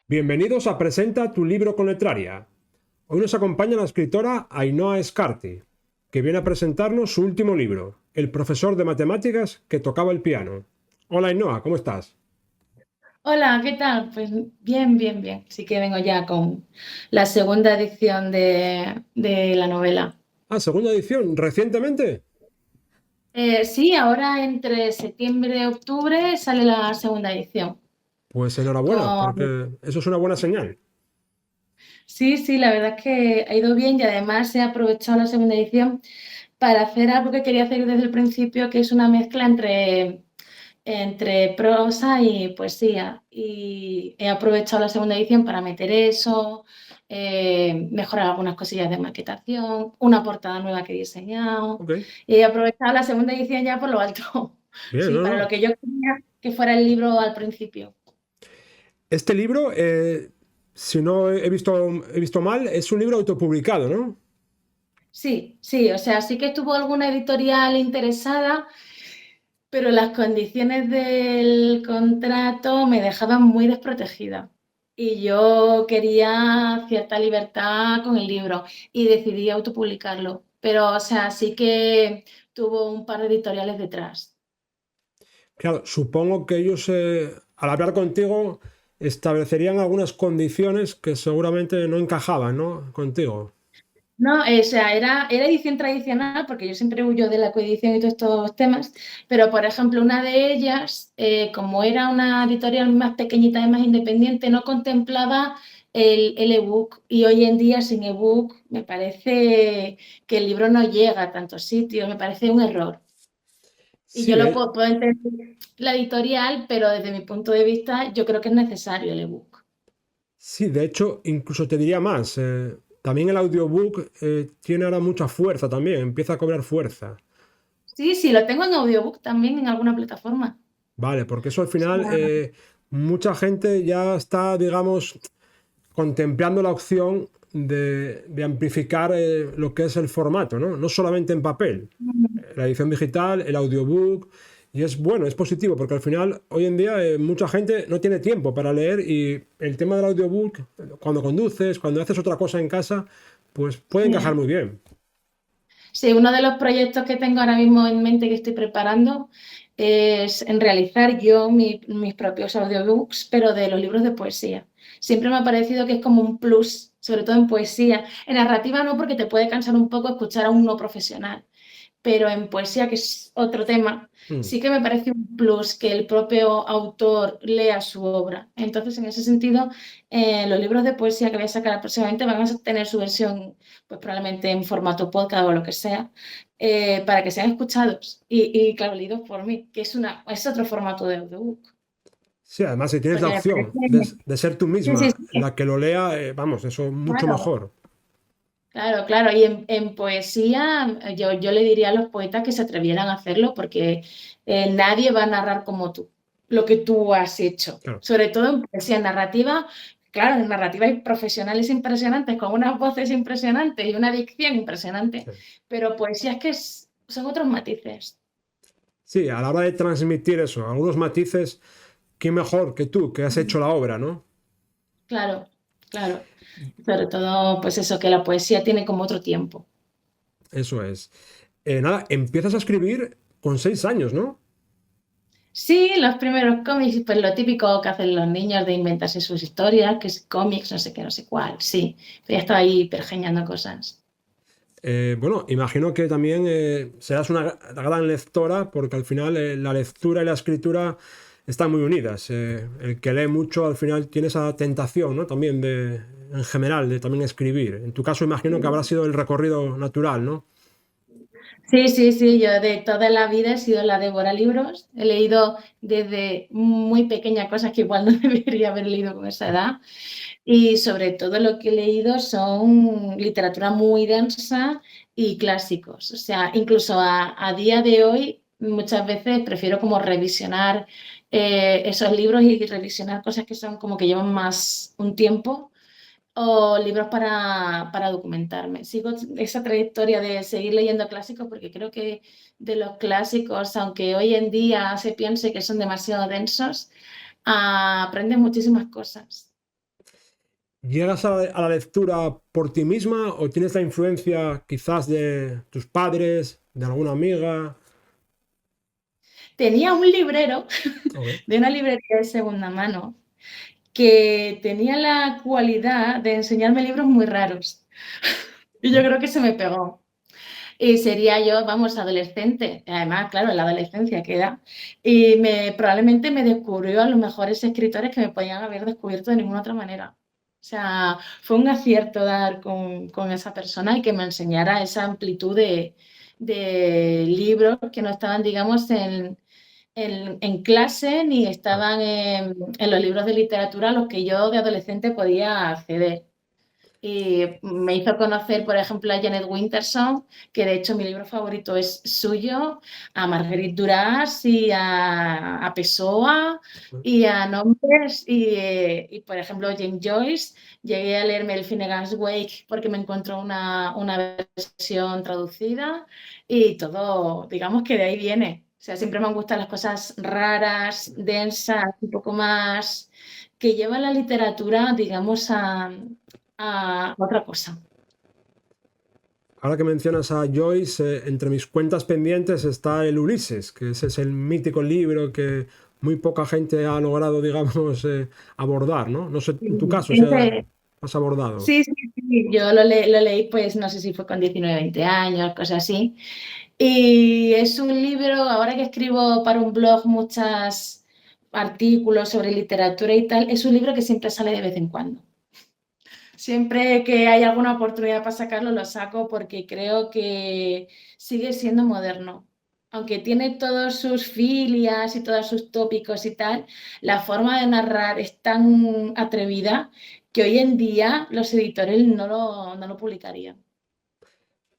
Bienvenidos a Presenta tu libro con Letraria. Hoy nos acompaña la escritora Ainhoa Escarti, que viene a presentarnos su último libro, El profesor de matemáticas que tocaba el piano. Hola Ainhoa, ¿cómo estás? Hola, ¿qué tal? Pues bien, bien, bien. Sí que vengo ya con la segunda edición de la novela. Ah, segunda edición, recientemente. Sí, ahora entre septiembre y octubre sale la segunda edición. Pues enhorabuena, Con... porque eso es una buena señal. Sí, sí, la verdad es que ha ido bien y además he aprovechado la segunda edición para hacer algo que quería hacer desde el principio, que es una mezcla entre prosa y poesía. Y he aprovechado la segunda edición para meter eso, mejorar algunas cosillas de maquetación, una portada nueva que he diseñado. Ok, Y he aprovechado la segunda edición ya por lo alto. bien, Sí, no, para lo no. que yo quería que fuera el libro al principio. Este libro, si no he visto mal, es un libro autopublicado, ¿no? Sí, sí, o sea, sí que estuvo alguna editorial interesada, pero las condiciones del contrato me dejaban muy desprotegida y yo quería cierta libertad con el libro y decidí autopublicarlo. Pero, o sea, sí que tuvo un par de editoriales detrás. Claro, supongo que ellos, al hablar contigo, establecerían algunas condiciones que seguramente no encajaban, ¿no? Contigo. No, o sea, era edición tradicional, porque yo siempre huyo de la coedición y todos estos temas, pero por ejemplo, una de ellas, como era una editorial más pequeñita y más independiente, no contemplaba el ebook. Y hoy en día, sin ebook, me parece que el libro no llega a tantos sitios, me parece un error. Y Sí, yo lo puedo entender la editorial, pero desde mi punto de vista, yo creo que es necesario el ebook. sí, de hecho, incluso te diría más. También el audiobook tiene ahora mucha fuerza también, empieza a cobrar fuerza. Sí, sí, lo tengo en audiobook también en alguna plataforma. Vale, porque eso al O final sea, mucha gente ya está, digamos, contemplando la opción de amplificar lo que es el formato, ¿no? No solamente en papel, la edición digital, el audiobook, y es bueno, es positivo, porque al final, hoy en día, mucha gente no tiene tiempo para leer y el tema del audiobook, cuando conduces, cuando haces otra cosa en casa, pues puede encajar sí. muy bien. Sí, uno de los proyectos que tengo ahora mismo en mente que estoy preparando es en realizar yo mis propios audiobooks, pero de los libros de poesía. Siempre me ha parecido que es como un plus, sobre todo en poesía. En narrativa no, porque te puede cansar un poco escuchar a un no profesional, pero en poesía, que es otro tema, Mm. sí que me parece un plus que el propio autor lea su obra. Entonces, en ese sentido, los libros de poesía que voy a sacar próximamente van a tener su versión, pues probablemente en formato podcast o lo que sea, para que sean escuchados y, claro, leídos por mí, que es otro formato de audiobook. Sí, además, si tienes la Porque me opción parece... de ser tú Sí, sí, misma sí, la que lo lea, vamos, eso mucho claro. mejor. Claro, claro, y en poesía yo le diría a los poetas que se atrevieran a hacerlo porque nadie va a narrar como tú, lo que tú has hecho. Claro. Sobre todo en poesía narrativa, claro, en narrativa hay profesionales impresionantes con unas voces impresionantes y una dicción impresionante, Sí. pero poesía es que son otros matices. Sí, a la hora de transmitir eso, algunos matices, ¿quién mejor que tú, que has hecho la obra, ¿no? Claro, claro. Sobre todo, pues eso, que la poesía tiene como otro tiempo. Eso es. Nada, empiezas a escribir con 6 años, ¿no? Sí, los primeros cómics, pues lo típico que hacen los niños de inventarse sus historias, que es cómics, no sé qué, no sé cuál, sí. Pero ya estaba ahí pergeñando cosas. Bueno, imagino que también serás una gran lectora, porque al final la lectura y la escritura están muy unidas. El que lee mucho al final tiene esa tentación, ¿no? También en general, de también escribir. En tu caso, imagino que habrá sido el recorrido natural, ¿no? Sí, sí, sí, yo de toda la vida he sido la devora libros. He leído desde muy pequeña cosas que igual no debería haber leído con esa edad. Y sobre todo lo que he leído son literatura muy densa y clásicos. O sea, incluso a día de hoy muchas veces prefiero como revisionar esos libros y revisionar cosas que son como que llevan más un tiempo o libros para documentarme. Sigo esa trayectoria de seguir leyendo clásicos porque creo que de los clásicos, aunque hoy en día se piense que son demasiado densos, aprendes muchísimas cosas. ¿Llegas a la lectura por ti misma o tienes la influencia quizás de tus padres, de alguna amiga? Tenía un librero Ok. de una librería de segunda mano que tenía la cualidad de enseñarme libros muy raros. Y yo creo que se me pegó. Y sería yo, vamos, adolescente, además, claro, en la adolescencia queda, y probablemente me descubrió a los mejores escritores que me podían haber descubierto de ninguna otra manera. O sea, fue un acierto dar con esa persona y que me enseñara esa amplitud de libros que no estaban, digamos, en clase ni Ah, estaban en los libros de literatura a los que yo de adolescente podía acceder. Y me hizo conocer, por ejemplo, a Janet Winterson, que de hecho mi libro favorito es suyo, a Marguerite Duras y a Pessoa y a nombres y, por ejemplo, James Joyce. Llegué a leerme el Finnegan's Wake porque me encontró una versión traducida y todo, digamos que de ahí viene. O sea, siempre me han gustado las cosas raras, densas, un poco más que llevan la literatura, digamos, a otra cosa. ahora que mencionas a Joyce, entre mis cuentas pendientes está el Ulises, que ese es el mítico libro que muy poca gente ha logrado, digamos, abordar, ¿no? No sé, en tu caso, si Ese, has abordado. sí, sí, sí, yo lo leí, pues no sé si fue con 19, 20 años, cosas así. Y es un libro, ahora que escribo para un blog muchos artículos sobre literatura y tal, es un libro que siempre sale de vez en cuando. Siempre que hay alguna oportunidad para sacarlo, lo saco porque creo que sigue siendo moderno. Aunque tiene todos sus filias y todos sus tópicos y tal, la forma de narrar es tan atrevida que hoy en día los editores no lo publicarían.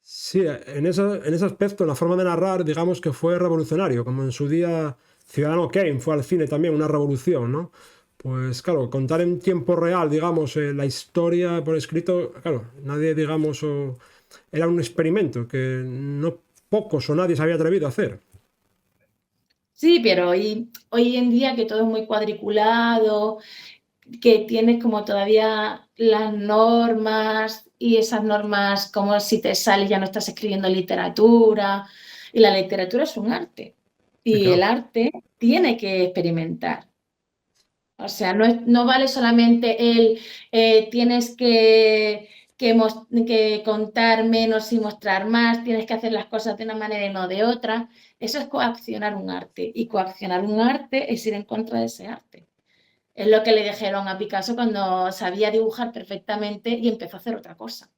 Sí, en ese aspecto, la forma de narrar, digamos que fue revolucionario, como en su día Ciudadano Kane fue al cine también una revolución, ¿no? Pues claro, contar en tiempo real, digamos, la historia por escrito, claro, nadie, digamos, era un experimento que no pocos o nadie se había atrevido a hacer. Sí, pero hoy en día que todo es muy cuadriculado, que tienes como todavía las normas y esas normas como si te sales ya no estás escribiendo literatura y la literatura es un arte Sí, y el claro. arte tiene que experimentar. O sea, no vale solamente tienes que contar menos y mostrar más, tienes que hacer las cosas de una manera y no de otra. Eso es coaccionar un arte y coaccionar un arte es ir en contra de ese arte. Es lo que le dijeron a Picasso cuando sabía dibujar perfectamente y empezó a hacer otra cosa.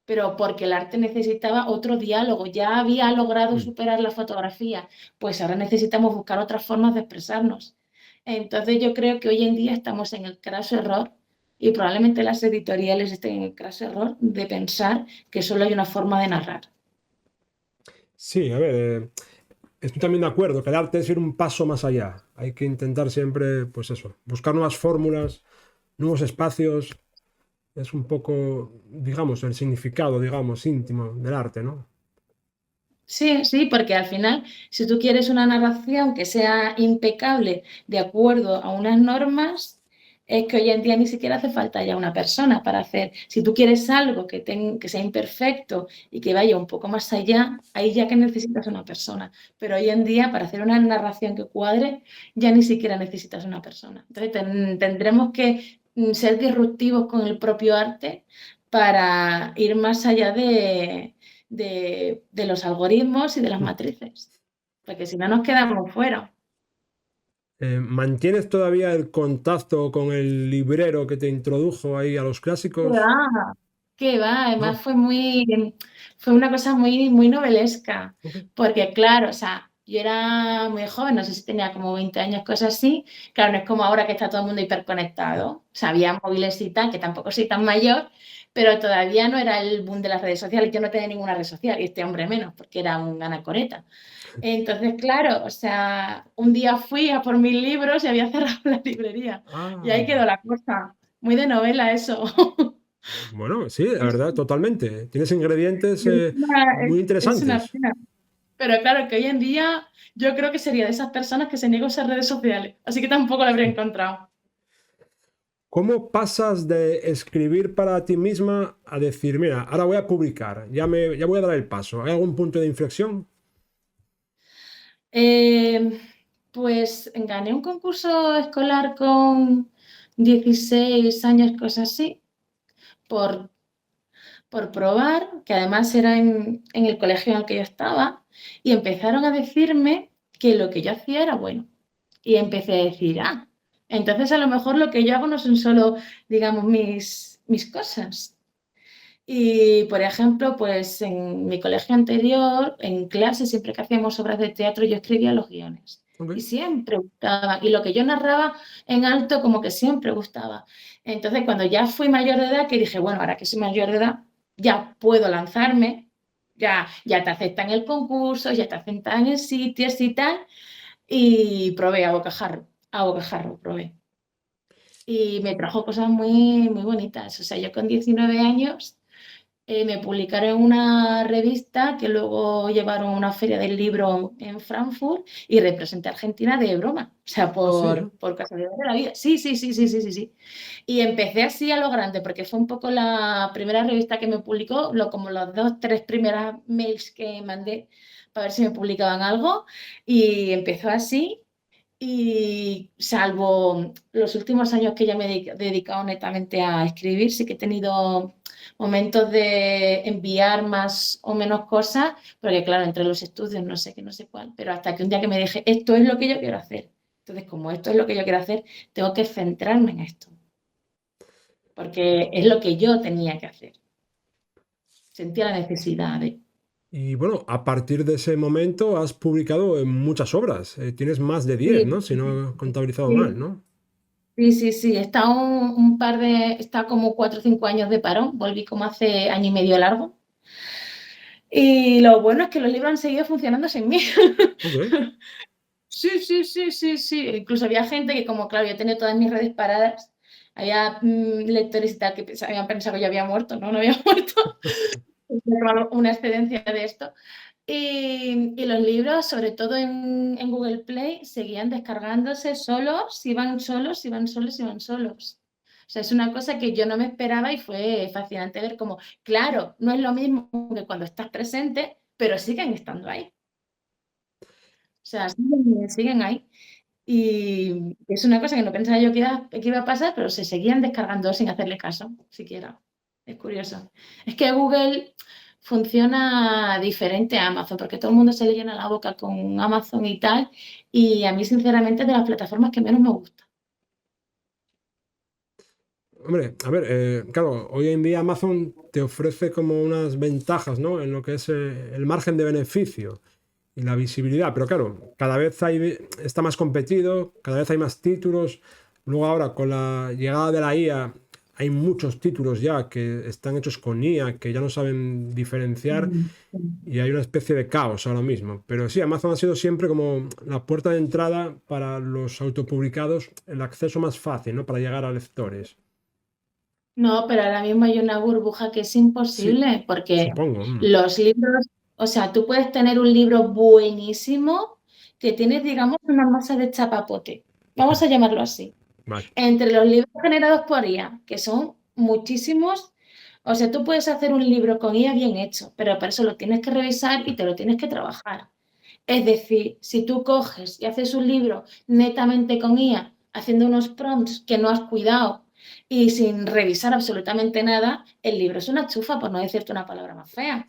Pero porque el arte necesitaba otro diálogo, ya había logrado Mm. superar la fotografía, pues ahora necesitamos buscar otras formas de expresarnos. Entonces yo creo que hoy en día estamos en el craso error y probablemente las editoriales estén en el craso error de pensar que solo hay una forma de narrar. Sí, a ver, estoy también de acuerdo que el arte es ir un paso más allá. Hay que intentar siempre, pues eso, buscar nuevas fórmulas, nuevos espacios. Es un poco, digamos, el significado, digamos, íntimo del arte, ¿no? Sí, sí, porque al final, si tú quieres una narración que sea impecable de acuerdo a unas normas, es que hoy en día ni siquiera hace falta ya una persona para hacer. Si tú quieres algo que sea imperfecto y que vaya un poco más allá, ahí ya que necesitas una persona. Pero hoy en día, para hacer una narración que cuadre, ya ni siquiera necesitas una persona. Entonces, tendremos que ser disruptivos con el propio arte para ir más allá de los algoritmos y de las Mm. matrices, porque si no nos quedamos fuera. ¿Mantienes todavía el contacto con el librero que te introdujo ahí a los ¿Qué clásicos? va? ¿Qué va? ¿No? Además fue una cosa muy, muy novelesca, Ok. porque claro, o sea, yo era muy joven, no sé si tenía como 20 años, cosas así. Claro, no es como ahora que está todo el mundo hiperconectado. O sea, había móviles y tal, que tampoco soy tan mayor, pero todavía no era el boom de las redes sociales. Yo no tenía ninguna red social y este hombre menos, porque era un anacoreta. Entonces, claro, o sea, un día fui a por mis libros y había cerrado la librería. Y ahí quedó Ah, la cosa. Muy de novela eso. bueno, sí, la Es verdad, totalmente. Tienes ingredientes muy es una interesantes. pena. Pero claro, que hoy en día yo creo que sería de esas personas que se niegan a usar redes sociales. Así que tampoco la habría encontrado. ¿Cómo pasas de escribir para ti misma a decir, mira, ahora voy a publicar, ya voy a dar el paso? ¿Hay algún punto de inflexión? Eh, pues gané un concurso escolar con 16 años, cosas así, por, por probar, que además era en el colegio en el que yo estaba, y empezaron a decirme que lo que yo hacía era bueno. Y empecé a decir, entonces a lo mejor lo que yo hago no son solo, digamos, mis cosas. Y, por ejemplo, pues en mi colegio anterior, en clase, siempre que hacíamos obras de teatro, yo escribía los guiones. Ok. Y siempre gustaba. Y lo que yo narraba en alto, como que siempre gustaba. Entonces, cuando ya fui mayor de edad, que dije, bueno, ahora que soy mayor de edad, ya puedo lanzarme, ya te aceptan el concurso, ya te aceptan en sitios y tal. Y probé a bocajarro probé. Y me trajo cosas muy, muy bonitas. O sea, yo con 19 años me publicaron en una revista que luego llevaron a una feria del libro en Frankfurt y representé a Argentina de broma, o sea, Ah, sí, ¿eh? por casualidad de la vida. Sí, sí, sí, sí, sí, sí, sí. Y empecé así a lo grande, porque fue un poco la primera revista que me publicó, como los dos, tres primeras mails que mandé para ver si me publicaban algo, y empezó así. Y salvo los últimos años que ya me he dedicado netamente a escribir, sí que he tenido momentos de enviar más o menos cosas, porque claro, entre los estudios no sé qué, no sé cuál, pero hasta que un día que me dije, esto es lo que yo quiero hacer. Entonces, como esto es lo que yo quiero hacer, tengo que centrarme en esto, porque es lo que yo tenía que hacer. Sentía la necesidad de... Y bueno, a partir de ese momento has publicado en muchas obras. Tienes más de 10, Sí, ¿no? Si no he contabilizado mal, sí, ¿no? sí, sí, sí. Está está como 4 o 5 años de parón, volví como hace año y medio largo. Y lo bueno es que los libros han seguido funcionando sin mí. Ok. Sí, sí, sí, sí, sí. Incluso había gente que, como claro, yo tenía todas mis redes paradas, había lectores y tal que habían pensado que yo había muerto, ¿no? No había muerto. Una excedencia de esto. Y los libros, sobre todo en Google Play, seguían descargándose solos, iban solos, iban solos, iban solos. O sea, es una cosa que yo no me esperaba y fue fascinante ver cómo, claro, no es lo mismo que cuando estás presente, pero siguen estando ahí. O sea, siguen ahí. Y es una cosa que no pensaba yo que iba a pasar, pero se seguían descargando sin hacerle caso, siquiera. Es curioso. Es que Google funciona diferente a Amazon, porque todo el mundo se le llena la boca con Amazon y tal, y a mí, sinceramente, es de las plataformas que menos me gusta. Hombre, a ver, claro, hoy en día Amazon te ofrece como unas ventajas, ¿no? En lo que es el margen de beneficio y la visibilidad, pero claro, está más competido, cada vez hay más títulos. Luego ahora con la llegada de la IA hay muchos títulos ya que están hechos con IA, que ya no saben diferenciar Mm. y hay una especie de caos ahora mismo. Pero sí, Amazon ha sido siempre como la puerta de entrada para los autopublicados, el acceso más fácil, ¿no? Para llegar a lectores. No, pero ahora mismo hay una burbuja que es Sí, imposible, porque supongo. los libros, o sea, tú puedes tener un libro buenísimo que tienes, digamos, una masa de chapapote, vamos a llamarlo así. Vale. Entre los libros generados por IA, que son muchísimos, o sea, tú puedes hacer un libro con IA bien hecho, pero para eso lo tienes que revisar y te lo tienes que trabajar. Es decir, si tú coges y haces un libro netamente con IA, haciendo unos prompts que no has cuidado y sin revisar absolutamente nada, el libro es una chufa, por no decirte una palabra más fea.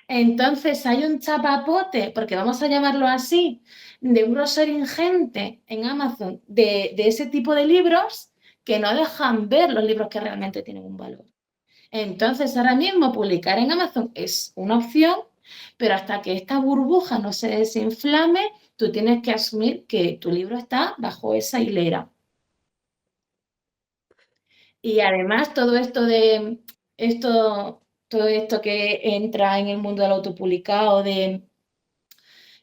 Entonces hay un chapapote, porque vamos a llamarlo así, de un grosor ingente en Amazon de ese tipo de libros que no dejan ver los libros que realmente tienen un valor. Entonces ahora mismo publicar en Amazon es una opción, pero hasta que esta burbuja no se desinflame, tú tienes que asumir que tu libro está bajo esa hilera. Y además todo esto que entra en el mundo del autopublicado, de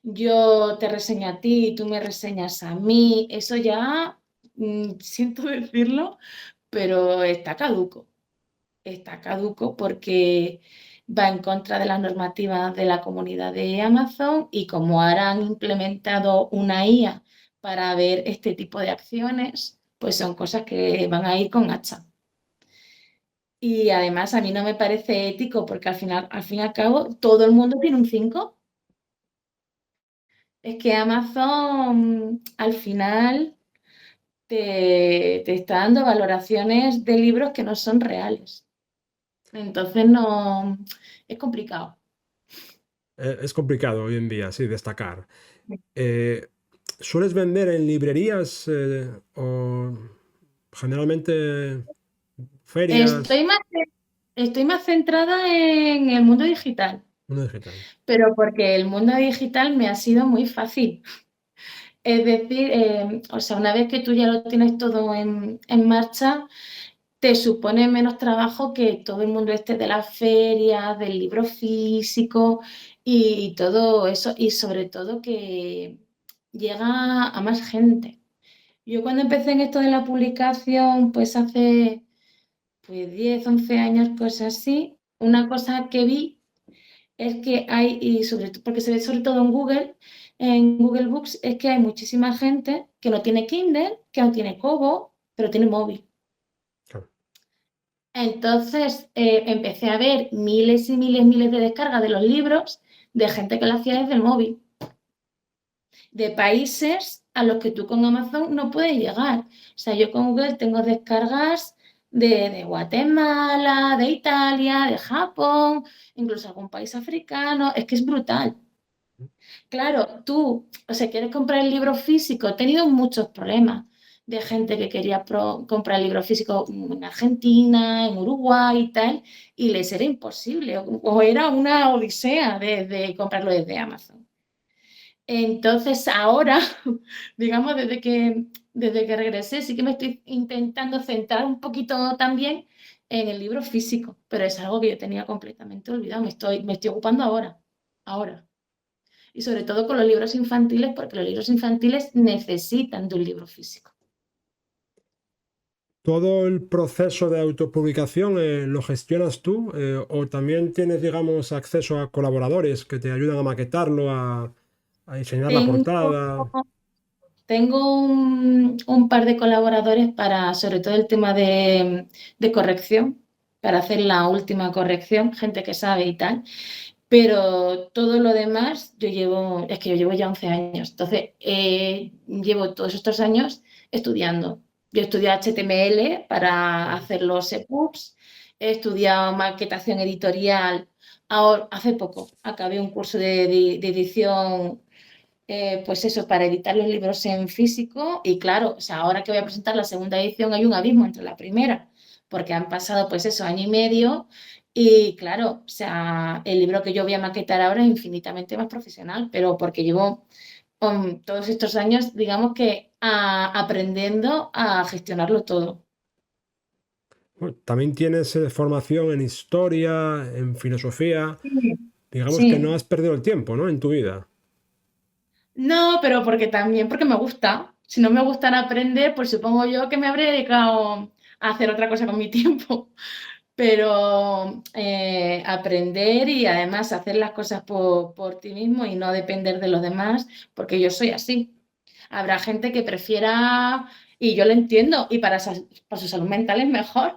yo te reseño a ti, tú me reseñas a mí, eso ya, siento decirlo, pero está caduco. Está caduco porque va en contra de las normativas de la comunidad de Amazon y como ahora han implementado una IA para ver este tipo de acciones, pues son cosas que van a ir con hacha. Y además a mí no me parece ético porque al fin y al cabo, todo el mundo tiene un 5. Es que Amazon al final te está dando valoraciones de libros que no son reales. Entonces no, es complicado. Es complicado hoy en día, sí, destacar. Eh, ¿Sueles vender en librerías o generalmente ferias? Estoy más, estoy más centrada en el mundo digital, Mundo digital. pero porque el mundo digital me ha sido muy fácil. Es decir, o sea, una vez que tú ya lo tienes todo en marcha, te supone menos trabajo que todo el mundo este de las ferias, del libro físico y todo eso, y sobre todo que llega a más gente. Yo cuando empecé en esto de la publicación, pues hace pues 10, 11 años, cosas así, una cosa que vi es que hay, y sobre todo, porque se ve sobre todo en Google Books, es que hay muchísima gente que no tiene Kindle, que no tiene Kobo, pero tiene móvil. Claro. Entonces empecé a ver miles y miles, miles de descargas de los libros de gente que lo hacía desde el móvil, de países a los que tú con Amazon no puedes llegar. O sea, yo con Google tengo descargas de Guatemala, de Italia, de Japón, incluso algún país africano. Es que es brutal. Claro, tú, o sea, quieres comprar el libro físico. He tenido muchos problemas de gente que quería comprar el libro físico en Argentina, en Uruguay y tal, y les era imposible, o era una odisea de comprarlo desde Amazon. Entonces, ahora, digamos, desde que regresé, sí que me estoy intentando centrar un poquito también en el libro físico, pero es algo que yo tenía completamente olvidado. Me estoy ocupando ahora. Y sobre todo con los libros infantiles, porque los libros infantiles necesitan de un libro físico. ¿Todo el proceso de autopublicación lo gestionas tú o también tienes, digamos, acceso a colaboradores que te ayudan a maquetarlo, a diseñar la Tengo, portada? tengo un par de colaboradores para, sobre todo el tema de corrección, para hacer la última corrección, gente que sabe y tal. Pero todo lo demás, es que yo llevo ya 11 años, entonces llevo todos estos años estudiando. Yo estudié HTML para Claro. hacer los EPUBs, he estudiado maquetación editorial. Ahora, hace poco acabé un curso de edición, pues eso, para editar los libros en físico. Y claro, o sea, ahora que voy a presentar la segunda edición hay un abismo entre la primera, porque han pasado, pues eso, año y medio. Y claro, o sea, el libro que yo voy a maquetar ahora es infinitamente más profesional, pero porque llevo todos estos años, digamos que aprendiendo a gestionarlo todo. Bueno, también tienes formación en historia, en filosofía. Sí, Digamos que no sí. has perdido el tiempo, ¿no? En tu vida. No, pero porque también porque me gusta. Si no me gustara aprender, pues supongo yo que me habría dedicado a hacer otra cosa con mi tiempo. Pero aprender y además hacer las cosas por ti mismo y no depender de los demás, porque yo soy así. Habrá gente que prefiera, y yo lo entiendo, y para su salud mental es mejor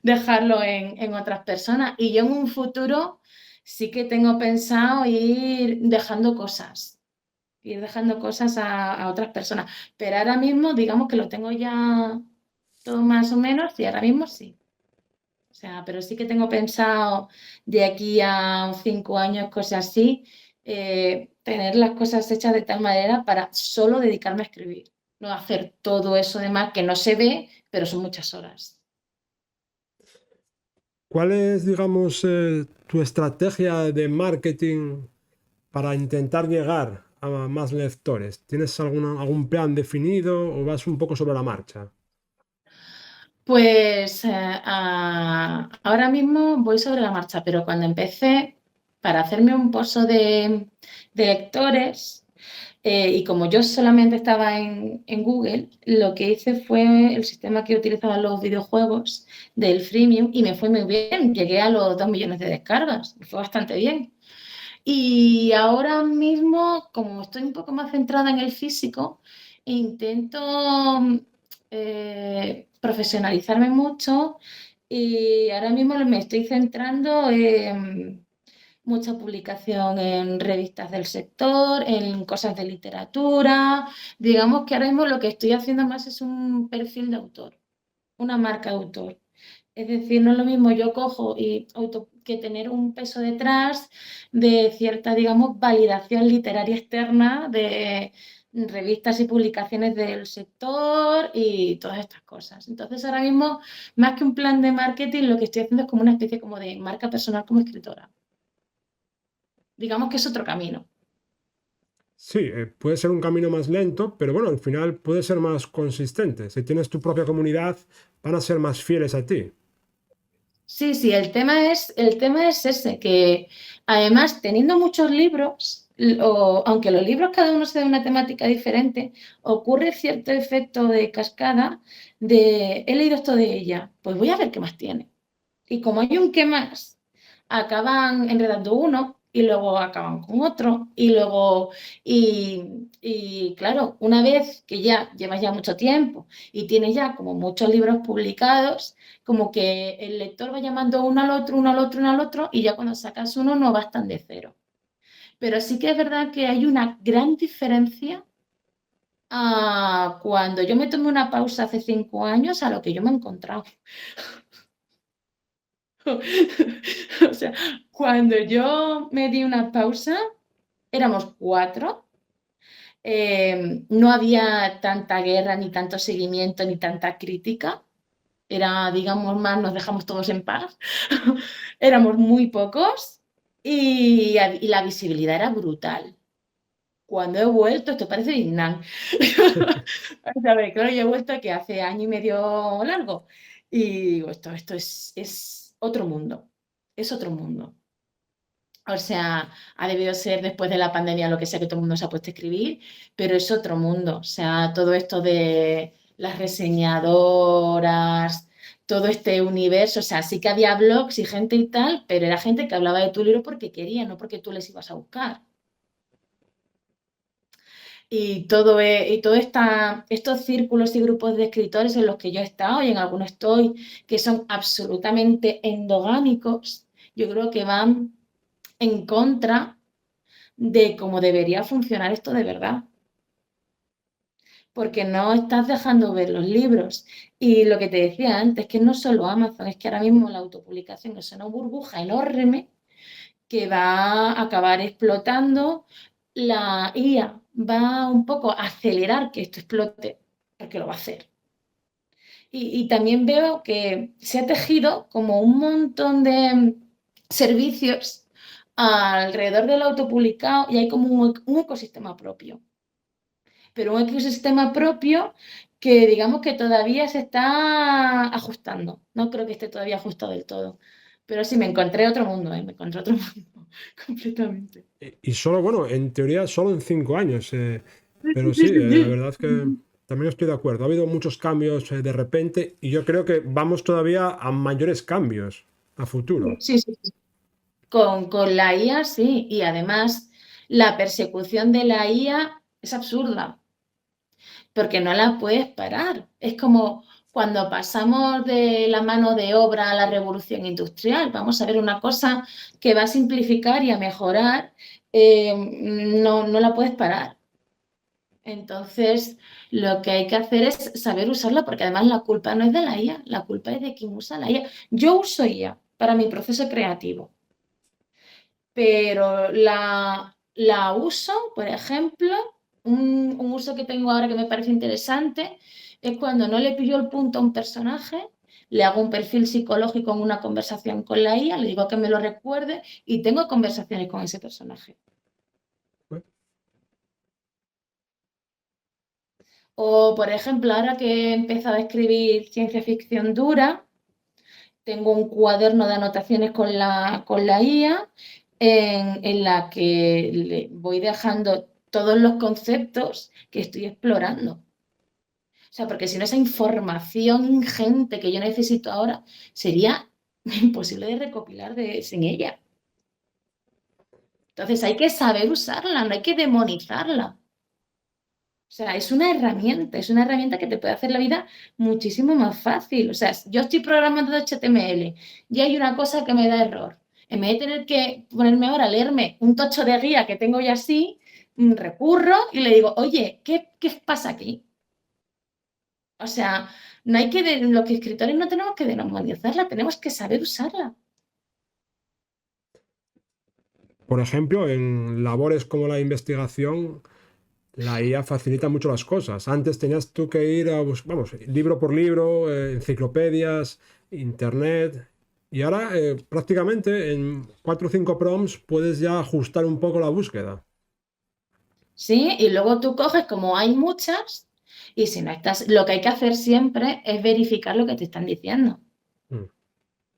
dejarlo en otras personas. Y yo en un futuro sí que tengo pensado ir dejando cosas a otras personas. Pero ahora mismo, digamos que lo tengo ya todo más o menos, y ahora mismo sí. O sea, pero sí que tengo pensado de aquí a 5 años, cosas así, tener las cosas hechas de tal manera para solo dedicarme a escribir, no hacer todo eso demás que no se ve, pero son muchas horas. ¿Cuál es, digamos, tu estrategia de marketing para intentar llegar a más lectores? ¿Tienes algún plan definido o vas un poco sobre la marcha? Pues ahora mismo voy sobre la marcha, pero cuando empecé, para hacerme un pozo de lectores, y como yo solamente estaba en Google, lo que hice fue el sistema que utilizaban los videojuegos del freemium y me fue muy bien. Llegué a los 2 millones de descargas, me fue bastante bien. Y ahora mismo, como estoy un poco más centrada en el físico, intento profesionalizarme mucho y ahora mismo me estoy centrando en mucha publicación en revistas del sector, en cosas de literatura. Digamos que ahora mismo lo que estoy haciendo más es un perfil de autor, una marca de autor. Es decir, no es lo mismo yo cojo que tener un peso detrás de cierta, digamos, validación literaria externa de revistas y publicaciones del sector y todas estas cosas. Entonces, ahora mismo, más que un plan de marketing, lo que estoy haciendo es como una especie como de marca personal como escritora. Digamos que es otro camino. Sí, puede ser un camino más lento, pero bueno, al final puede ser más consistente. Si tienes tu propia comunidad, van a ser más fieles a ti. Sí, sí, el tema es ese, que además teniendo muchos libros, aunque los libros cada uno sea de una temática diferente, ocurre cierto efecto de cascada de he leído esto de ella, pues voy a ver qué más tiene. Y como hay un qué más, acaban enredando uno y luego acaban con otro y luego, y claro, una vez que ya llevas ya mucho tiempo y tienes ya como muchos libros publicados, como que el lector va llamando uno al otro, uno al otro, uno al otro y ya cuando sacas uno no vas tan de cero. Pero sí que es verdad que hay una gran diferencia a cuando yo me tomé una pausa hace 5 años a lo que yo me he encontrado. O sea, cuando yo me di una pausa, éramos 4, no había tanta guerra, ni tanto seguimiento, ni tanta crítica. Era, digamos, más, nos dejamos todos en paz. Éramos muy pocos y la visibilidad era brutal. Cuando he vuelto, esto parece Vietnam. A ver, claro, yo he vuelto que hace año y medio largo. Y digo, esto es otro mundo. Es otro mundo. O sea, ha debido ser después de la pandemia lo que sea que todo el mundo se ha puesto a escribir, pero es otro mundo. O sea, todo esto de las reseñadoras, todo este universo, o sea, sí que había blogs y gente y tal, pero era gente que hablaba de tu libro porque quería, no porque tú les ibas a buscar. Estos círculos y grupos de escritores en los que yo he estado y en algunos estoy, que son absolutamente endogámicos, yo creo que van en contra de cómo debería funcionar esto de verdad, porque no estás dejando ver los libros. Y lo que te decía antes, que no solo Amazon, es que ahora mismo la autopublicación es una burbuja enorme que va a acabar explotando. La IA va un poco a acelerar que esto explote, porque lo va a hacer. Y también veo que se ha tejido como un montón de servicios alrededor del autopublicado y hay como un ecosistema propio. Pero un ecosistema propio que digamos que todavía se está ajustando. No creo que esté todavía ajustado del todo. Pero sí, me encontré otro mundo, me encontré otro mundo completamente. Y solo, bueno, en teoría solo en 5 años. Pero sí, la verdad es que también estoy de acuerdo. Ha habido muchos cambios de repente y yo creo que vamos todavía a mayores cambios a futuro. Sí, sí, sí. Con la IA, sí. Y además, la persecución de la IA es absurda, porque no la puedes parar. Es como cuando pasamos de la mano de obra a la revolución industrial. Vamos a ver una cosa que va a simplificar y a mejorar, no la puedes parar. Entonces, lo que hay que hacer es saber usarla, porque además la culpa no es de la IA, la culpa es de quien usa la IA. Yo uso IA para mi proceso creativo, pero la uso, por ejemplo, un uso que tengo ahora que me parece interesante es cuando no le pillo el punto a un personaje, le hago un perfil psicológico en una conversación con la IA, le digo que me lo recuerde y tengo conversaciones con ese personaje. O, por ejemplo, ahora que he empezado a escribir ciencia ficción dura, tengo un cuaderno de anotaciones con la IA en la que le voy dejando todos los conceptos que estoy explorando. O sea, porque si no, esa información ingente que yo necesito ahora sería imposible de recopilar sin ella. Entonces hay que saber usarla, no hay que demonizarla. O sea, es una herramienta que te puede hacer la vida muchísimo más fácil. O sea, yo estoy programando HTML y hay una cosa que me da error. En vez de tener que ponerme ahora a leerme un tocho de guía que tengo ya así, recurro y le digo, oye, ¿qué pasa aquí? O sea, no hay que, los que escritores no tenemos que demonizarla, tenemos que saber usarla. Por ejemplo, en labores como la investigación, la IA facilita mucho las cosas. Antes tenías tú que ir a buscar, vamos, libro por libro, enciclopedias, internet. Y ahora prácticamente en 4 o 5 prompts puedes ya ajustar un poco la búsqueda. ¿Sí? Y luego tú coges, como hay muchas, y si no estás, lo que hay que hacer siempre es verificar lo que te están diciendo. Mm.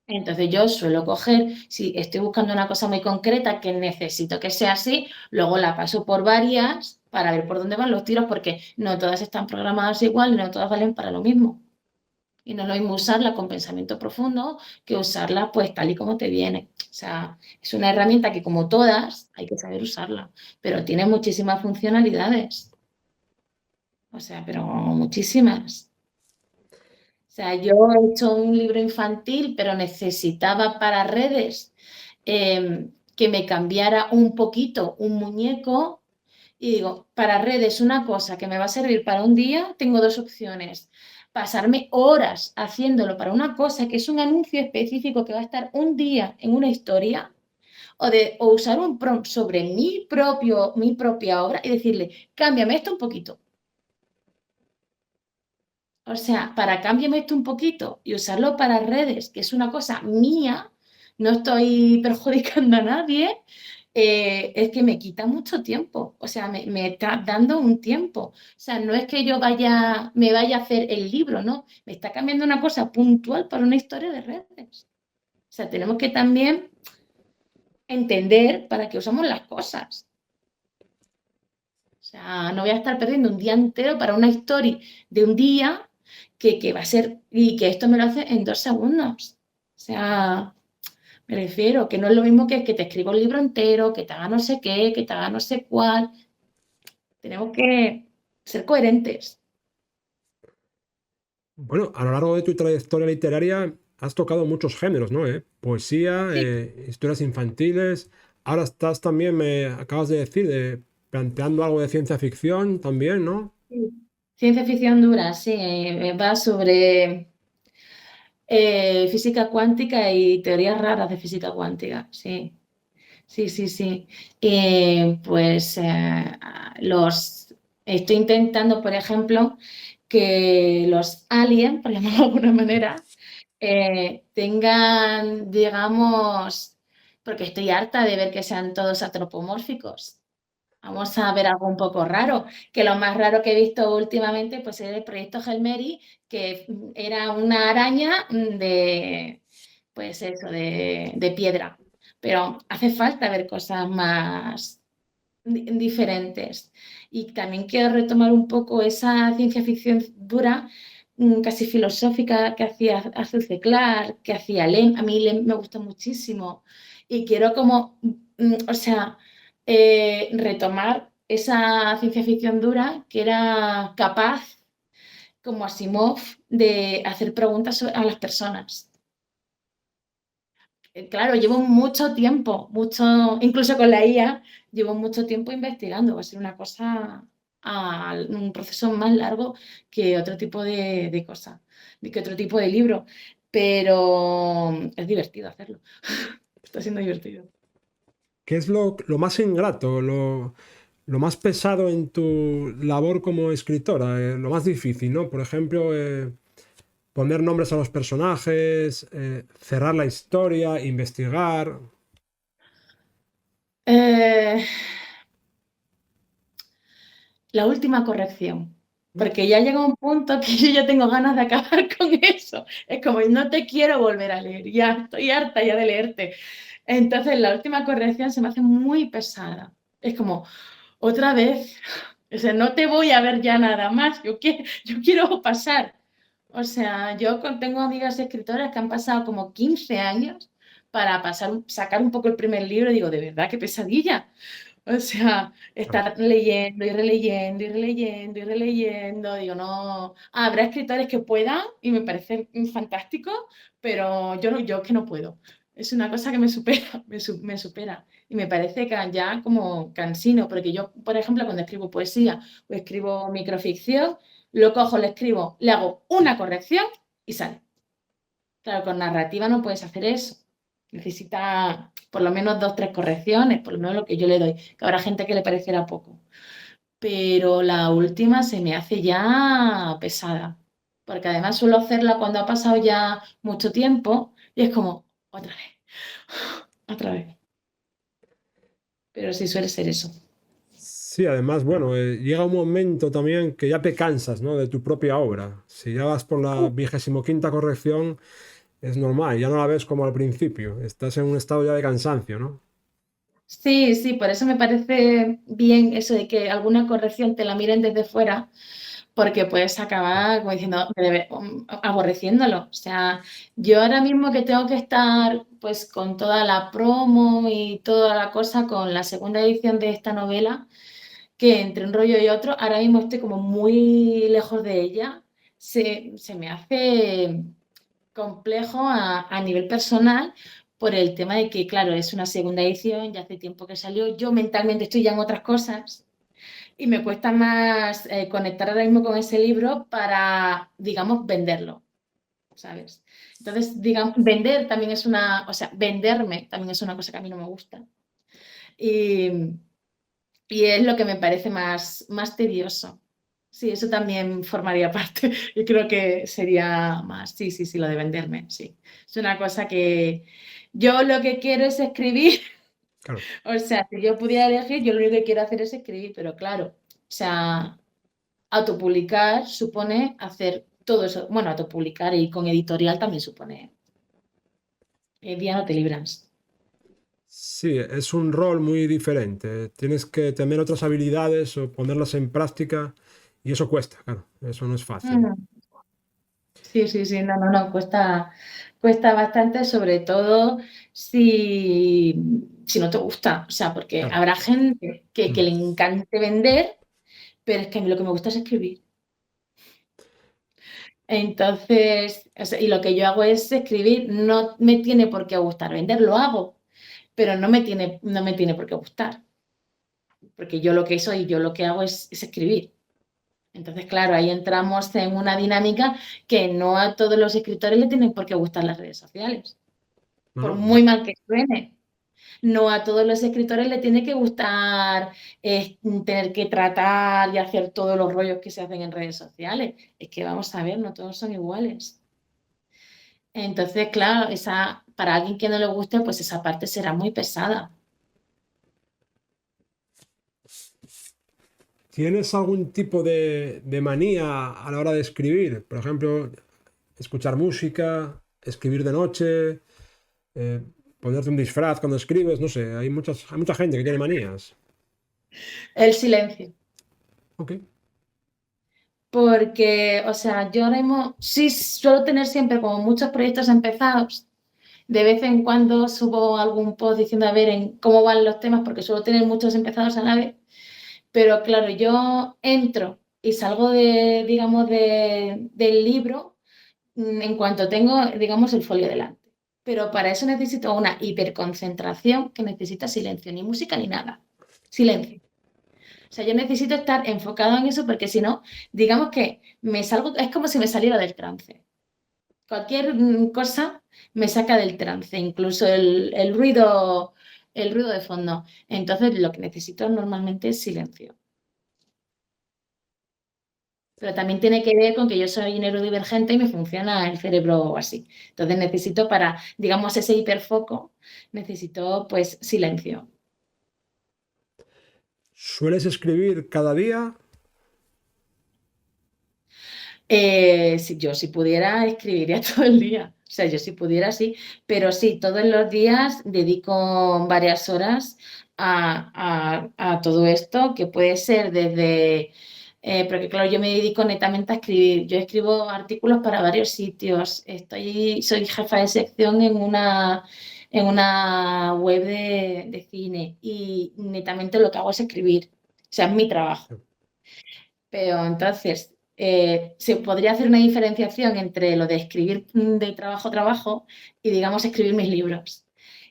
Entonces yo suelo coger, si estoy buscando una cosa muy concreta que necesito que sea así, luego la paso por varias para ver por dónde van los tiros, porque no todas están programadas igual y no todas valen para lo mismo. Y no es lo mismo usarla con pensamiento profundo que usarla pues tal y como te viene. O sea, es una herramienta que como todas hay que saber usarla, pero tiene muchísimas funcionalidades. O sea, pero muchísimas. O sea, yo he hecho un libro infantil, pero necesitaba para redes que me cambiara un poquito un muñeco. Y digo, para redes una cosa que me va a servir para un día, tengo dos opciones. Pasarme horas haciéndolo para una cosa que es un anuncio específico que va a estar un día en una historia, o usar un prompt sobre mi propia obra y decirle, cámbiame esto un poquito. O sea, para cámbiame esto un poquito y usarlo para redes, que es una cosa mía, no estoy perjudicando a nadie, es que me quita mucho tiempo. O sea, me está dando un tiempo. O sea, no es que me vaya a hacer el libro, ¿no? Me está cambiando una cosa puntual para una historia de redes. O sea, tenemos que también entender para qué usamos las cosas. O sea, no voy a estar perdiendo un día entero para una historia de un día que va a ser, y que esto me lo hace en 2 segundos. O sea, me refiero que no es lo mismo que te escriba un libro entero, que te haga no sé qué, que te haga no sé cuál. Tenemos que ser coherentes. Bueno, a lo largo de tu trayectoria literaria has tocado muchos géneros, ¿no? Poesía, Sí, historias infantiles. Ahora estás también, me acabas de decir, planteando algo de ciencia ficción también, ¿no? sí. Ciencia ficción dura, sí, va sobre física cuántica y teorías raras de física cuántica, sí. Sí, sí, sí. Pues los estoy intentando, por ejemplo, que los aliens, por llamarlo de alguna manera, tengan, digamos, porque estoy harta de ver que sean todos antropomórficos. Vamos a ver algo un poco raro, que lo más raro que he visto últimamente pues es el proyecto Helmeri, que era una araña pues eso, de piedra. Pero hace falta ver cosas más diferentes. Y también quiero retomar un poco esa ciencia ficción dura, casi filosófica, que hacía Arthur C. Clarke, que hacía Lem. A mí Lem me gusta muchísimo. Y quiero como, o sea, retomar esa ciencia ficción dura que era capaz, como Asimov, de hacer preguntas a las personas. Claro, llevo mucho tiempo, incluso con la IA, llevo mucho tiempo investigando. Va a ser una cosa, un proceso más largo que otro tipo de cosa, que otro tipo de libro. Pero es divertido hacerlo. Está siendo divertido. ¿Qué es lo más ingrato, lo más pesado en tu labor como escritora? Lo más difícil, ¿no? Por ejemplo, poner nombres a los personajes, cerrar la historia, investigar. Eh, la última corrección. Porque ya llega un punto que yo ya tengo ganas de acabar con eso. Es como, no te quiero volver a leer, ya estoy harta ya de leerte. Entonces, la última corrección se me hace muy pesada. Es como, otra vez, o sea, no te voy a ver ya nada más, yo quiero pasar. O sea, tengo amigas escritoras que han pasado como 15 años para sacar un poco el primer libro, digo, de verdad, qué pesadilla. O sea, estar leyendo y releyendo y releyendo y releyendo, digo, no, habrá escritores que puedan y me parece fantástico, pero yo es que no puedo. Es una cosa que me supera, me supera. Y me parece que ya como cansino, porque yo, por ejemplo, cuando escribo poesía o escribo microficción, lo cojo, le escribo, le hago una corrección y sale. Claro, con narrativa no puedes hacer eso. Necesita por lo menos 2, 3 correcciones, por lo menos lo que yo le doy, que habrá gente que le parecerá poco. Pero la última se me hace ya pesada, porque además suelo hacerla cuando ha pasado ya mucho tiempo y es como, otra vez, otra vez. Pero sí suele ser eso. Sí, además, bueno, llega un momento también que ya te cansas, ¿no? De tu propia obra. Si ya vas por la 25ª corrección, es normal, ya no la ves como al principio. Estás en un estado ya de cansancio, ¿no? Sí, sí, por eso me parece bien eso de que alguna corrección te la miren desde fuera, porque puedes acabar como diciendo, aborreciéndolo. O sea, yo ahora mismo que tengo que estar pues con toda la promo y toda la cosa con la segunda edición de esta novela, que entre un rollo y otro, ahora mismo estoy como muy lejos de ella, se me hace complejo a nivel personal por el tema de que, claro, es una segunda edición, ya hace tiempo que salió, yo mentalmente estoy ya en otras cosas y me cuesta más conectar ahora mismo con ese libro para, digamos, venderlo, ¿sabes? Entonces, digamos, vender también es una, o sea, venderme también es una cosa que a mí no me gusta. Y, y es lo que me parece más tedioso. Sí, eso también formaría parte. Y creo que sería más, sí, sí, sí, lo de venderme, sí. Es una cosa que yo lo que quiero es escribir. Claro. O sea, si yo pudiera elegir, yo lo único que quiero hacer es escribir, pero claro, o sea, autopublicar supone hacer todo eso. Bueno, autopublicar y con editorial también supone. El día no te libras. Sí, es un rol muy diferente. Tienes que tener otras habilidades o ponerlas en práctica y eso cuesta, claro. Eso no es fácil. Mm. Sí, sí, sí, no, no, no, cuesta bastante, sobre todo si no te gusta. O sea, porque Claro. habrá gente que Mm. le encante vender, pero es que a mí lo que me gusta es escribir. Entonces, o sea, y lo que yo hago es escribir, no me tiene por qué gustar vender, lo hago, pero no me tiene por qué gustar, porque yo lo que soy, yo lo que hago es escribir. Entonces, claro, ahí entramos en una dinámica que no a todos los escritores le tienen por qué gustar las redes sociales, No, por no, muy mal que suene. No a todos los escritores le tiene que gustar tener que tratar y hacer todos los rollos que se hacen en redes sociales. Es que vamos a ver, no todos son iguales. Entonces, claro, para alguien que no le guste, pues esa parte será muy pesada. ¿tienes algún tipo de manía a la hora de escribir? Por ejemplo, escuchar música, escribir de noche, eh, ponerte un disfraz cuando escribes, no sé, hay mucha gente que tiene manías. El silencio. Ok. Porque, o sea, yo ahora mismo sí suelo tener siempre como muchos proyectos empezados. De vez en cuando subo algún post diciendo a ver en cómo van los temas, porque suelo tener muchos empezados a la vez. Pero claro, yo entro y salgo digamos, del libro en cuanto tengo, digamos, el folio delante. Pero para eso necesito una hiperconcentración que necesita silencio, ni música ni nada. Silencio. O sea, yo necesito estar enfocado en eso porque si no, digamos que me salgo, es como si me saliera del trance. Cualquier cosa me saca del trance, incluso el ruido de fondo. Entonces, lo que necesito normalmente es silencio. Pero también tiene que ver con que yo soy neurodivergente y me funciona el cerebro así. Entonces necesito para, digamos, ese hiperfoco, necesito pues silencio. ¿Sueles escribir cada día? Si pudiera, escribiría todo el día. O sea, yo si pudiera, sí. Pero sí, todos los días dedico varias horas a todo esto, que puede ser desde... porque claro, yo me dedico netamente a escribir. Yo escribo artículos para varios sitios. Soy jefa de sección en una web de cine y netamente lo que hago es escribir. O sea, es mi trabajo. Pero entonces, se podría hacer una diferenciación entre lo de escribir de trabajo a trabajo y, digamos, escribir mis libros.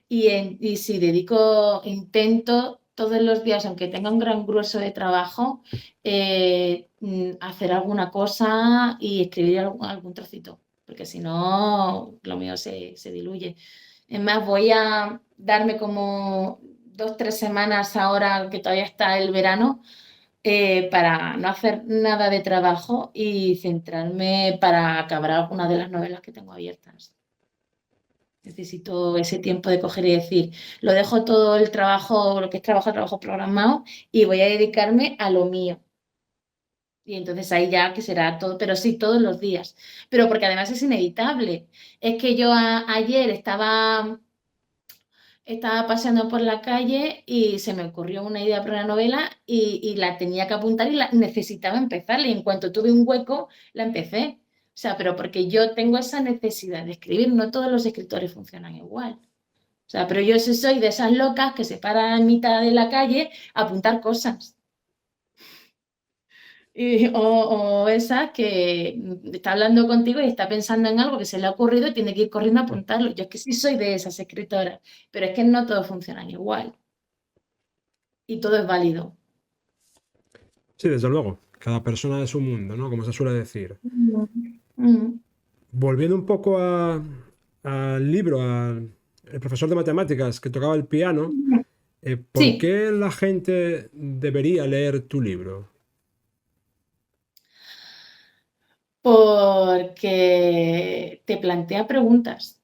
Y si intento todos los días, aunque tenga un gran grueso de trabajo, hacer alguna cosa y escribir algún trocito, porque si no, lo mío se diluye. Es más, voy a darme como 2 o 3 semanas ahora que todavía está el verano, para no hacer nada de trabajo y centrarme para acabar alguna de las novelas que tengo abiertas. Necesito ese tiempo de coger y decir, lo dejo todo el trabajo, lo que es trabajo programado, y voy a dedicarme a lo mío. Y entonces ahí ya que será todo, pero sí todos los días. Pero porque además es inevitable. Es que yo ayer estaba paseando por la calle y se me ocurrió una idea para una novela y la tenía que apuntar y necesitaba empezarla. Y en cuanto tuve un hueco, la empecé. O sea, pero porque yo tengo esa necesidad de escribir, no todos los escritores funcionan igual. O sea, pero yo soy de esas locas que se paran en mitad de la calle a apuntar cosas. O esa que está hablando contigo y está pensando en algo que se le ha ocurrido y tiene que ir corriendo a apuntarlo. Yo es que sí soy de esas escritoras, pero es que no todos funcionan igual y todo es válido. Sí, desde luego. Cada persona es un mundo, ¿no? Como se suele decir. Mm. Volviendo un poco al libro, al el profesor de matemáticas que tocaba el piano, ¿por Sí, qué la gente debería leer tu libro? porque te plantea preguntas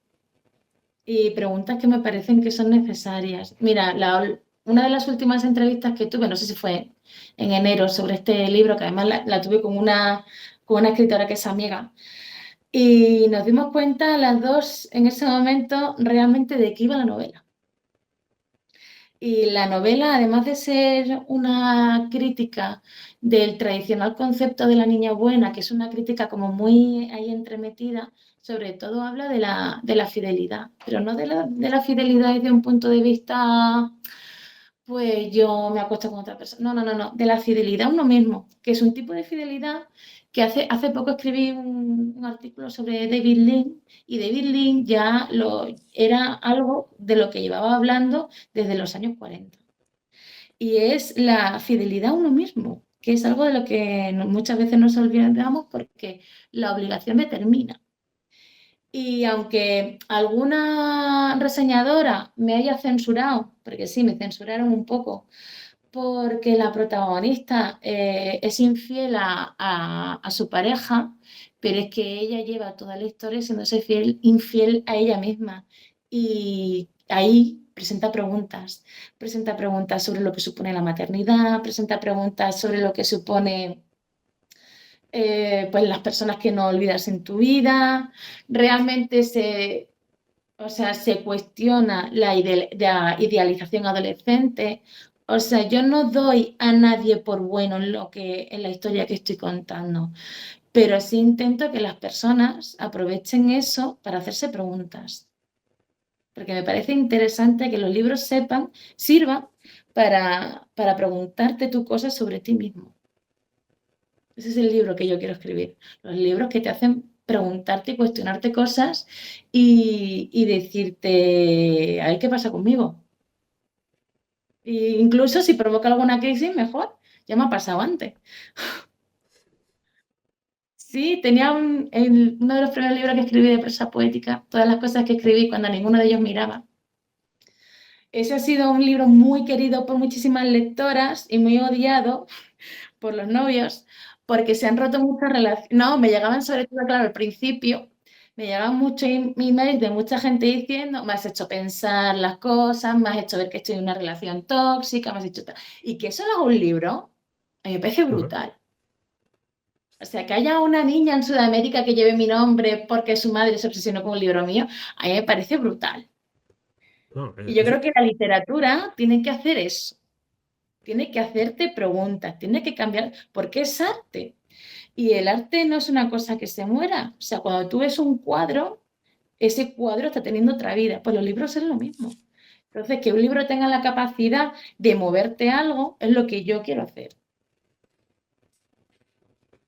y preguntas que me parecen que son necesarias. Mira, una de las últimas entrevistas que tuve, no sé si fue en enero, sobre este libro, que además la tuve con una escritora que es amiga, y nos dimos cuenta las dos en ese momento realmente de qué iba la novela. Y la novela, además de ser una crítica del tradicional concepto de la niña buena, que es una crítica como muy ahí entremetida, sobre todo habla de la fidelidad, pero no de la fidelidad desde un punto de vista, pues yo me acuesto con otra persona. No, no, no, no, de la fidelidad a uno mismo, que es un tipo de fidelidad que hace poco escribí un artículo sobre David Lean, y David Lean ya era algo de lo que llevaba hablando desde los años 40. Y es la fidelidad a uno mismo, que es algo de lo que muchas veces nos olvidamos porque la obligación determina. Y aunque alguna reseñadora me haya censurado, porque sí, me censuraron un poco, porque la protagonista es infiel a su pareja, pero es que ella lleva toda la historia siéndose infiel a ella misma. Y ahí presenta preguntas sobre lo que supone la maternidad, presenta preguntas sobre lo que supone, pues las personas que no olvidas en tu vida. Realmente o sea, se cuestiona la idealización adolescente. O sea, yo no doy a nadie por bueno en la historia que estoy contando, pero sí intento que las personas aprovechen eso para hacerse preguntas, porque me parece interesante que los libros sirvan para preguntarte tú cosas sobre ti mismo. Ese es el libro que yo quiero escribir. Los libros que te hacen preguntarte y cuestionarte cosas y decirte, a ver qué pasa conmigo. E incluso si provoca alguna crisis, mejor. Ya me ha pasado antes. Sí, tenía uno de los primeros libros que escribí de prosa poética, todas las cosas que escribí cuando ninguno de ellos miraba. Ese ha sido un libro muy querido por muchísimas lectoras y muy odiado por los novios, porque se han roto muchas relaciones. No, me llegaban sobre todo, claro, al principio, me llegaban muchos emails de mucha gente diciendo, me has hecho pensar las cosas, me has hecho ver que estoy en una relación tóxica, me has hecho tal. Y que eso lo haga un libro, a mí me parece Ajá. brutal. O sea, que haya una niña en Sudamérica que lleve mi nombre porque su madre se obsesionó con un libro mío, a mí me parece brutal. No, Y yo creo que la literatura tiene que hacer eso, tiene que hacerte preguntas, tiene que cambiar, porque es arte. Y el arte no es una cosa que se muera. O sea, cuando tú ves un cuadro, ese cuadro está teniendo otra vida. Pues los libros es lo mismo. Entonces, que un libro tenga la capacidad de moverte algo es lo que yo quiero hacer.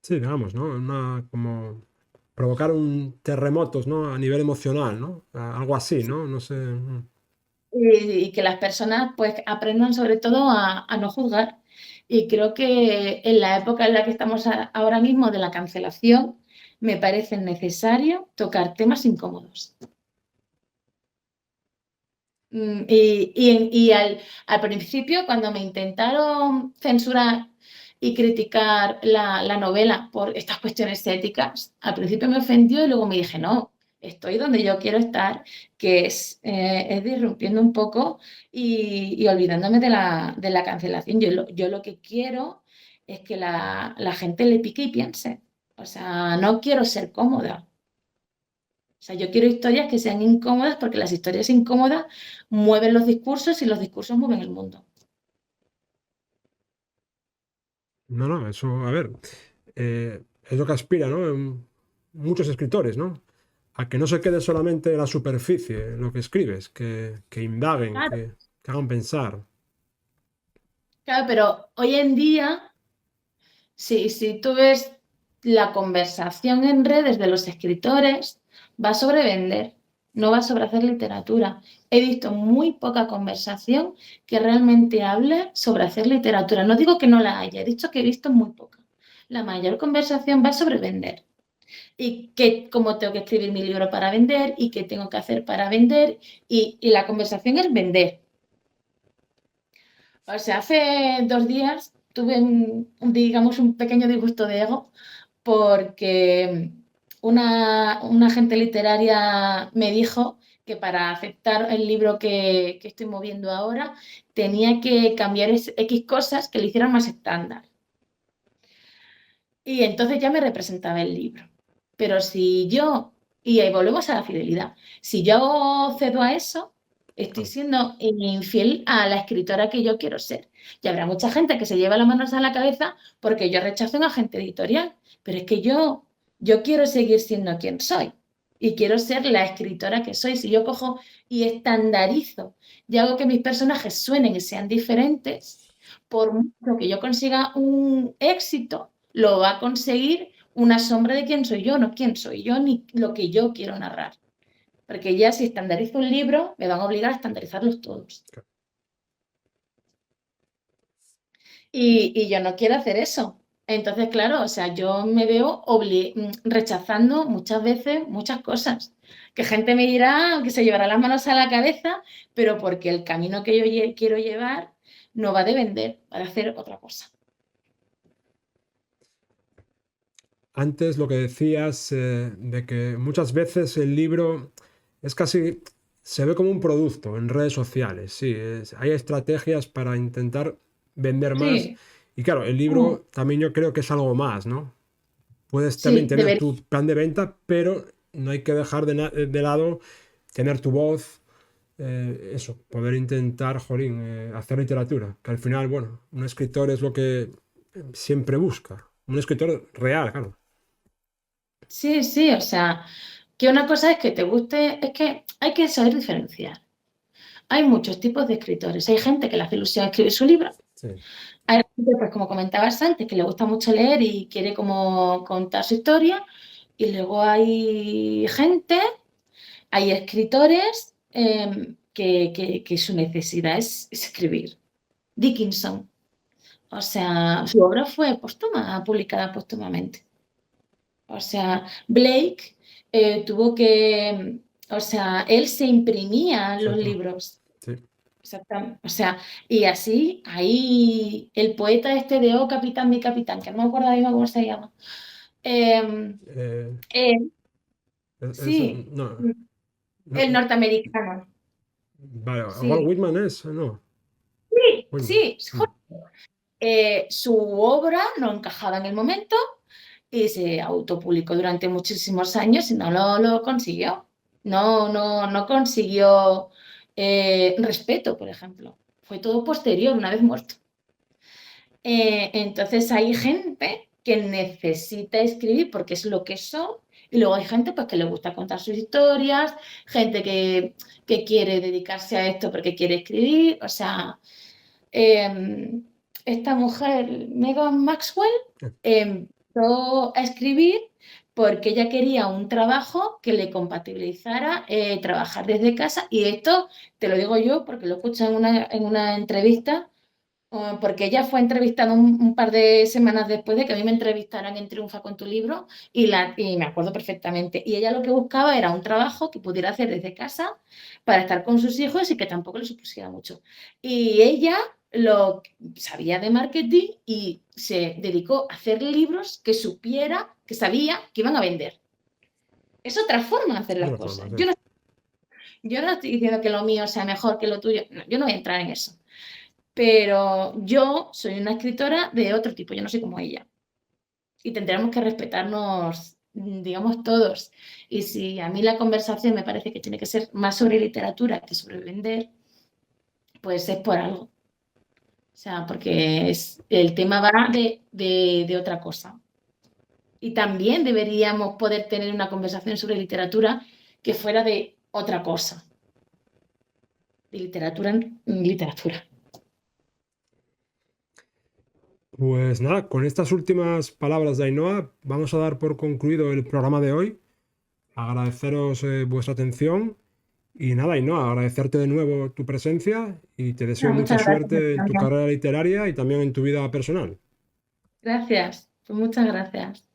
Sí, digamos, ¿no? Como provocar un terremotos, ¿no? A nivel emocional, ¿no? Algo así, ¿no? No sé. Y que las personas pues aprendan sobre todo a no juzgar. Y creo que en la época en la que estamos ahora mismo de la cancelación, me parece necesario tocar temas incómodos. Y al principio, cuando me intentaron censurar y criticar la novela por estas cuestiones éticas, al principio me ofendió y luego me dije, no, estoy donde yo quiero estar, que es disrumpiendo un poco y olvidándome de la cancelación. Yo lo que quiero es que la gente le pique y piense. O sea, no quiero ser cómoda. O sea, yo quiero historias que sean incómodas porque las historias incómodas mueven los discursos y los discursos mueven el mundo. No, no, eso, a ver, es lo que aspira, ¿no? Muchos escritores, ¿no? A que no se quede solamente en la superficie lo que escribes, que indaguen, Claro, que hagan pensar. claro, pero hoy en día, si tú ves la conversación en redes de los escritores, va sobre vender, no va sobre hacer literatura. He visto muy poca conversación que realmente hable sobre hacer literatura. No digo que no la haya, he dicho que he visto muy poca. La mayor conversación va sobre vender. Y que, cómo tengo que escribir mi libro para vender y qué tengo que hacer para vender. Y la conversación es vender. O sea, hace 2 días tuve digamos, un pequeño disgusto de ego porque una agente literaria me dijo que para aceptar el libro que estoy moviendo ahora tenía que cambiar X cosas que le hicieran más estándar. Y entonces ya me representaba el libro. Pero si yo, y ahí volvemos a la fidelidad, si yo cedo a eso, estoy Claro. siendo infiel a la escritora que yo quiero ser. Y habrá mucha gente que se lleva las manos a la cabeza porque yo rechazo a un agente editorial, pero es que yo quiero seguir siendo quien soy y quiero ser la escritora que soy. Si yo cojo y estandarizo y hago que mis personajes suenen y sean diferentes, por mucho que yo consiga un éxito, lo va a conseguir una sombra de quién soy yo, no quién soy yo ni lo que yo quiero narrar. Porque ya si estandarizo un libro, me van a obligar a estandarizarlos todos. Y yo no quiero hacer eso. Entonces, claro, o sea, yo me veo rechazando muchas veces muchas cosas. Que gente me dirá que se llevará las manos a la cabeza, pero porque el camino que yo quiero llevar no va de vender, va de hacer otra cosa. Antes lo que decías de que muchas veces el libro es casi, se ve como un producto en redes sociales, sí, hay estrategias para intentar vender más Sí, y claro, el libro también yo creo que es algo más, ¿no? Puedes también sí, tener debería. tu plan de venta, pero no hay que dejar de lado tener tu voz, eso, poder intentar, jolín, hacer literatura, que al final, bueno, un escritor es lo que siempre busca, un escritor real, claro. Sí, sí, o sea, que una cosa es que te guste, es que hay que saber diferenciar. Hay muchos tipos de escritores. Hay gente que le hace ilusión escribir su libro. Sí. Hay gente, pues como comentabas antes, que le gusta mucho leer y quiere como contar su historia. Y luego hay gente, hay escritores que su necesidad es escribir. Dickinson, o sea, su obra fue póstuma, publicada póstumamente. O sea, Blake tuvo que, o sea, él se imprimía los Exacto. libros. Sí. Exactamente. O sea, y así, ahí, el poeta este de Oh, capitán, mi capitán, que no me acuerdo ahora mismo cómo se llama. Eh, Eh, eh, sí, no, el no, norteamericano. vale, Walt Sí, Whitman es, no, sí, Whitman. sí. Mm. Su obra no encajaba en el momento y se autopublicó durante muchísimos años y no lo consiguió. No consiguió respeto, por ejemplo. Fue todo posterior, una vez muerto. Entonces hay gente que necesita escribir porque es lo que son Y luego hay gente pues, que le gusta contar sus historias, gente que quiere dedicarse a esto porque quiere escribir. O sea, esta mujer, Megan Maxwell, empezó a escribir porque ella quería un trabajo que le compatibilizara trabajar desde casa. Y esto te lo digo yo porque lo escuché en una entrevista, porque ella fue entrevistada un par de semanas después de que a mí me entrevistaran en Triunfa con tu libro y me acuerdo perfectamente. Y ella lo que buscaba era un trabajo que pudiera hacer desde casa para estar con sus hijos y que tampoco le supusiera mucho. Y ella lo sabía de marketing y se dedicó a hacer libros que supiera, que sabía que iban a vender. Es otra forma de hacer las cosas. Yo no estoy diciendo que lo mío sea mejor que lo tuyo. No, yo no voy a entrar en eso. Pero yo soy una escritora de otro tipo, yo no soy como ella. Y tendremos que respetarnos, digamos, todos. Y si a mí la conversación me parece que tiene que ser más sobre literatura que sobre vender, pues es por algo. O sea, porque el tema va de otra cosa. Y también deberíamos poder tener una conversación sobre literatura que fuera de otra cosa. De literatura en literatura. Pues nada, con estas últimas palabras de Ainhoa, vamos a dar por concluido el programa de hoy. Agradeceros vuestra atención y nada, Ainhoa, agradecerte de nuevo tu presencia y te deseo mucha Muchas gracias. suerte en tu carrera literaria y también en tu vida personal. Gracias, pues muchas gracias.